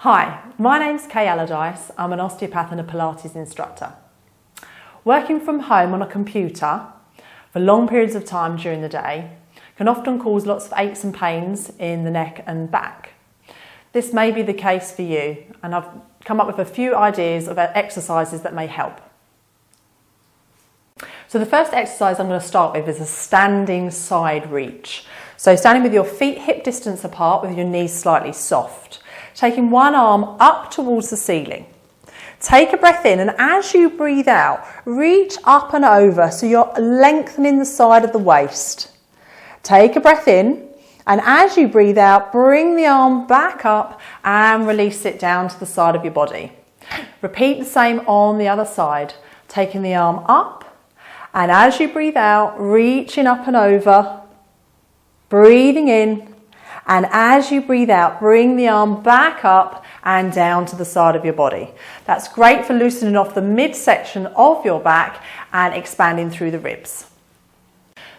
Hi, my name's Kay Allardyce. I'm an osteopath and a Pilates instructor. Working from home on a computer for long periods of time during the day can often cause lots of aches and pains in the neck and back. This may be the case for you, and I've come up with a few ideas of exercises that may help. So the first exercise I'm going to start with is a standing side reach. So standing with your feet hip distance apart with your knees slightly soft. Taking one arm up towards the ceiling. Take a breath in, and as you breathe out, reach up and over so you're lengthening the side of the waist. Take a breath in, and as you breathe out, bring the arm back up and release it down to the side of your body. Repeat the same on the other side, taking the arm up, and as you breathe out, reaching up and over, breathing in, and as you breathe out, bring the arm back up and down to the side of your body. That's great for loosening off the midsection of your back and expanding through the ribs.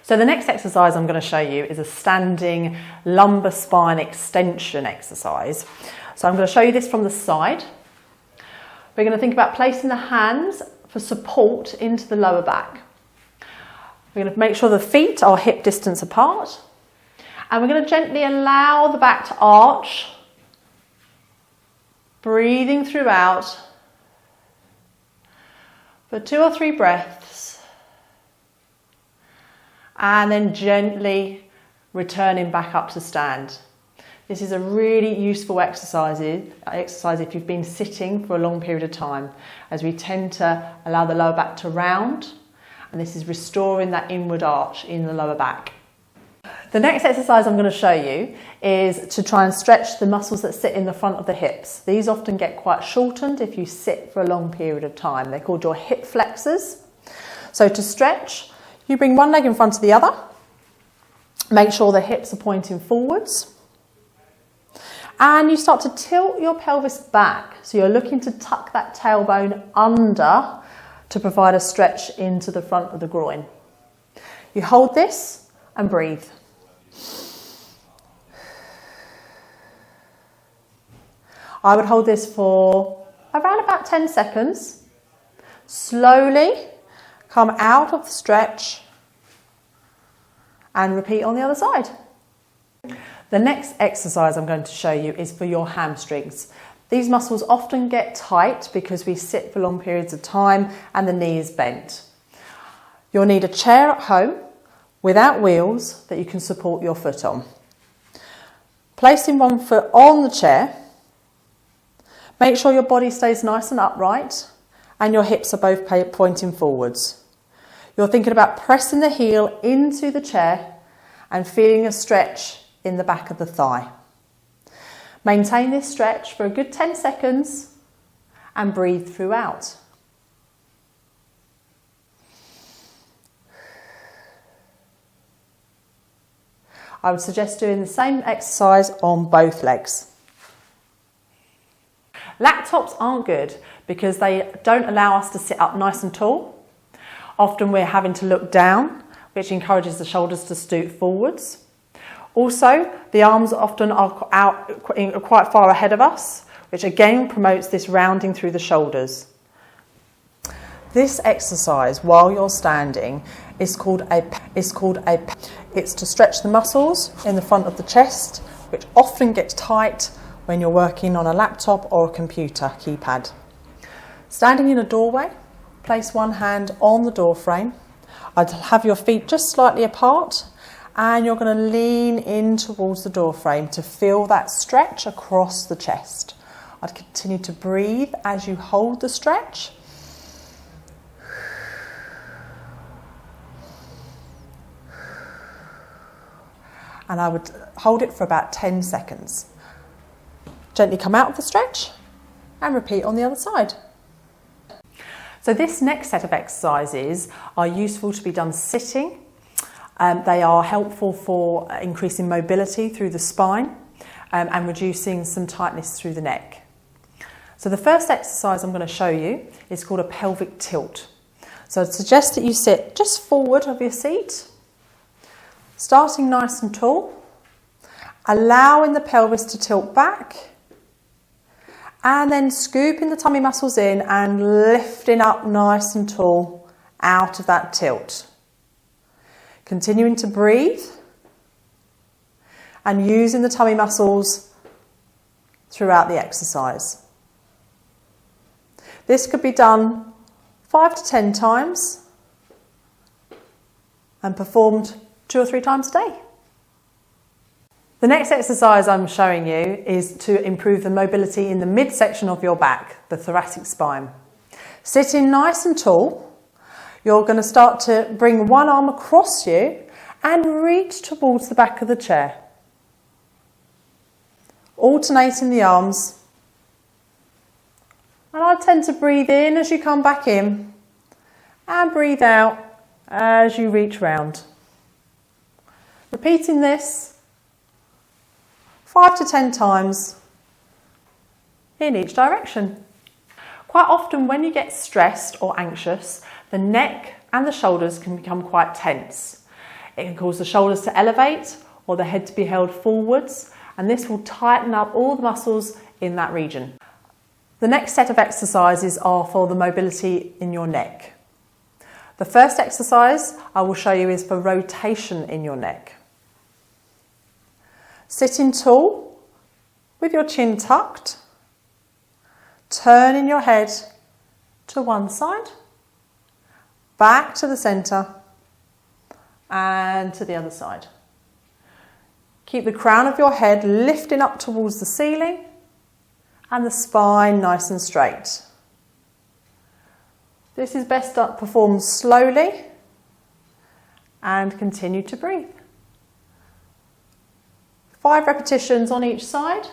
So the next exercise I'm going to show you is a standing lumbar spine extension exercise. So I'm going to show you this from the side. We're going to think about placing the hands for support into the lower back. We're going to make sure the feet are hip distance apart. And we're going to gently allow the back to arch, breathing throughout for 2 or 3 breaths, and then gently returning back up to stand. This is a really useful exercise if you've been sitting for a long period of time, as we tend to allow the lower back to round, and this is restoring that inward arch in the lower back. The next exercise I'm going to show you is to try and stretch the muscles that sit in the front of the hips. These often get quite shortened if you sit for a long period of time. They're called your hip flexors. So to stretch, you bring one leg in front of the other. Make sure the hips are pointing forwards. And you start to tilt your pelvis back. So you're looking to tuck that tailbone under to provide a stretch into the front of the groin. You hold this and breathe. I would hold this for around about 10 seconds. Slowly come out of the stretch and repeat on the other side. The next exercise I'm going to show you is for your hamstrings. These muscles often get tight because we sit for long periods of time and the knee is bent. You'll need a chair at home without wheels that you can support your foot on. Placing one foot on the chair, make sure your body stays nice and upright and your hips are both pointing forwards. You're thinking about pressing the heel into the chair and feeling a stretch in the back of the thigh. Maintain this stretch for a good 10 seconds and breathe throughout. I would suggest doing the same exercise on both legs. Laptops aren't good because they don't allow us to sit up nice and tall. Often we're having to look down, which encourages the shoulders to stoop forwards. Also, the arms often are quite far ahead of us, which again promotes this rounding through the shoulders. This exercise, while you're standing, it's to stretch the muscles in the front of the chest, which often gets tight when you're working on a laptop or a computer keypad. Standing in a doorway, place one hand on the door frame. I'd have your feet just slightly apart, and you're going to lean in towards the door frame to feel that stretch across the chest. I'd continue to breathe as you hold the stretch. And I would hold it for about 10 seconds. Gently come out of the stretch and repeat on the other side. So this next set of exercises are useful to be done sitting. They are helpful for increasing mobility through the spine and reducing some tightness through the neck. So the first exercise I'm going to show you is called a pelvic tilt. So I'd suggest that you sit just forward of your seat, starting nice and tall, allowing the pelvis to tilt back And then scooping the tummy muscles in and lifting up nice and tall out of that tilt. Continuing to breathe and using the tummy muscles throughout the exercise. This could be done 5 to 10 times and performed 2 or 3 times a day. The next exercise I'm showing you is to improve the mobility in the midsection of your back, the thoracic spine. Sitting nice and tall, you're going to start to bring one arm across you and reach towards the back of the chair. Alternating the arms. And I tend to breathe in as you come back in and breathe out as you reach round. Repeating this 5 to 10 times in each direction. Quite often when you get stressed or anxious, the neck and the shoulders can become quite tense. It can cause the shoulders to elevate or the head to be held forwards, and this will tighten up all the muscles in that region. The next set of exercises are for the mobility in your neck. The first exercise I will show you is for rotation in your neck. Sitting tall with your chin tucked, turning your head to one side, back to the centre and to the other side. Keep the crown of your head lifting up towards the ceiling and the spine nice and straight. This is best performed slowly and continue to breathe. 5 repetitions on each side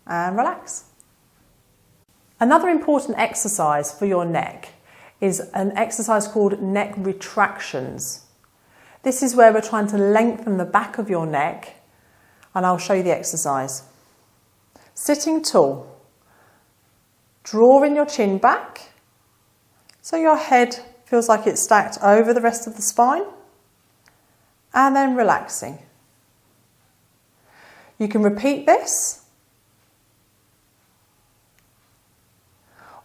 and relax. Another important exercise for your neck is an exercise called neck retractions. This is where we're trying to lengthen the back of your neck, and I'll show you the exercise. Sitting tall, drawing your chin back so your head feels like it's stacked over the rest of the spine, and then relaxing. You can repeat this,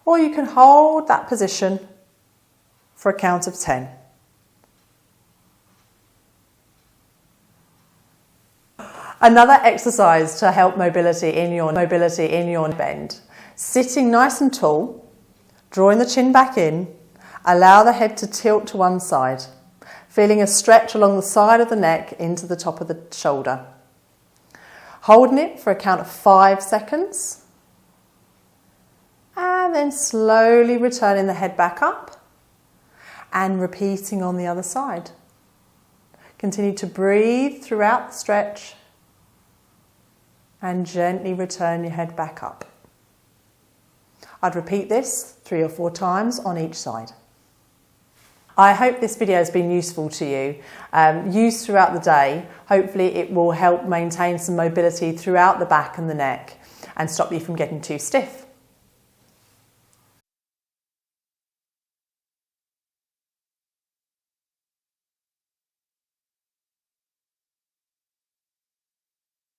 or you can hold that position for a count of 10. Another exercise to help mobility in your bend. Sitting nice and tall, drawing the chin back in, allow the head to tilt to one side, feeling a stretch along the side of the neck into the top of the shoulder. Holding it for a count of 5 seconds, and then slowly returning the head back up and repeating on the other side. Continue to breathe throughout the stretch and gently return your head back up. I'd repeat this 3 or 4 times on each side. I hope this video has been useful to you. Used throughout the day, hopefully it will help maintain some mobility throughout the back and the neck and stop you from getting too stiff.